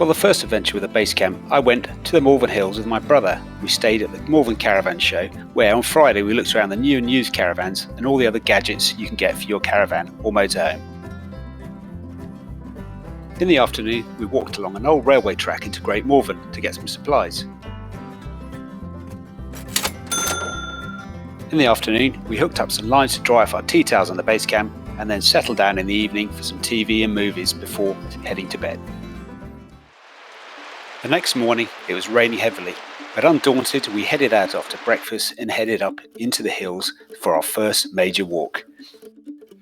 For the first adventure with a base camp, I went to the Malvern Hills with my brother. We stayed at the Malvern Caravan Show, where on Friday we looked around the new and used caravans and all the other gadgets you can get for your caravan or motorhome. In the afternoon, we walked along an old railway track into Great Malvern to get some supplies. In the afternoon, we hooked up some lines to dry off our tea towels on the base camp and then settled down in the evening for some TV and movies before heading to bed. The next morning it was raining heavily, but undaunted we headed out after breakfast and headed up into the hills for our first major walk.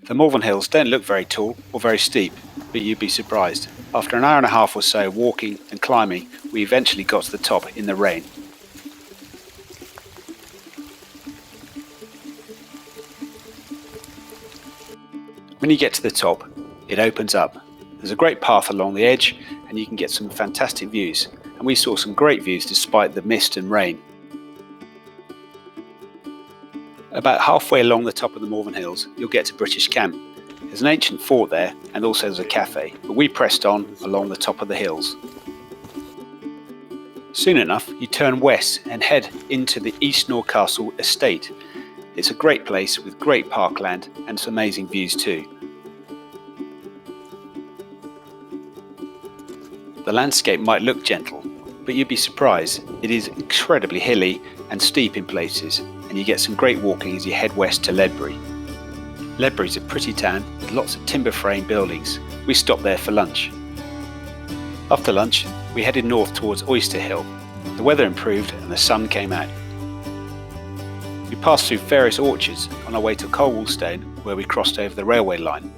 The Malvern Hills don't look very tall or very steep, but you'd be surprised. After an hour and a half or so walking and climbing, we eventually got to the top in the rain. When you get to the top, it opens up. There's a great path along the edge and you can get some fantastic views, and we saw some great views despite the mist and rain. About halfway along the top of the Malvern Hills you'll get to British Camp. There's an ancient fort there and also there's a cafe, but we pressed on along the top of the hills. Soon enough you turn west and head into the East Castle estate. It's a great place with great parkland and some amazing views too. The landscape might look gentle, but you'd be surprised. It is incredibly hilly and steep in places, and you get some great walking as you head west to Ledbury. Ledbury's a pretty town with lots of timber frame buildings. We stopped there for lunch. After lunch, we headed north towards Oyster Hill. The weather improved and the sun came out. We passed through various orchards on our way to Colwellstone, where we crossed over the railway line.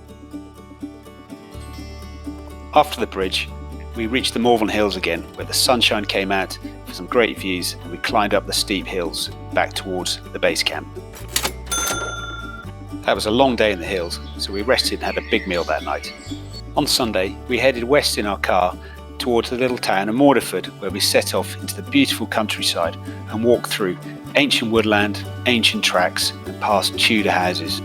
After the bridge, we reached the Malvern Hills again, where the sunshine came out for some great views, and we climbed up the steep hills back towards the base camp. That was a long day in the hills, so we rested and had a big meal that night. On Sunday, we headed west in our car towards the little town of Morderford, where we set off into the beautiful countryside and walked through ancient woodland, ancient tracks, and past Tudor houses.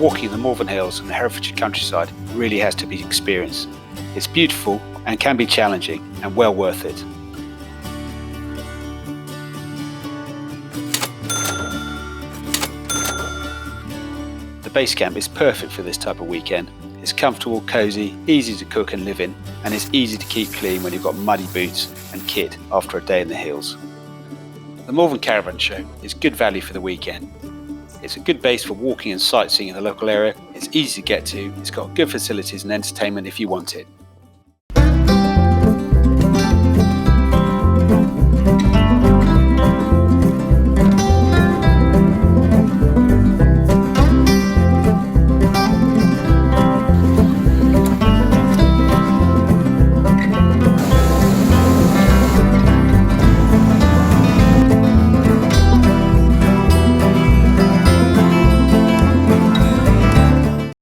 Walking in the Malvern Hills and the Herefordshire countryside really has to be experienced. It's beautiful and can be challenging and well worth it. The base camp is perfect for this type of weekend. It's comfortable, cosy, easy to cook and live in, and it's easy to keep clean when you've got muddy boots and kit after a day in the hills. The Malvern Caravan Show is good value for the weekend. It's a good base for walking and sightseeing in the local area. It's easy to get to. It's got good facilities and entertainment if you want it.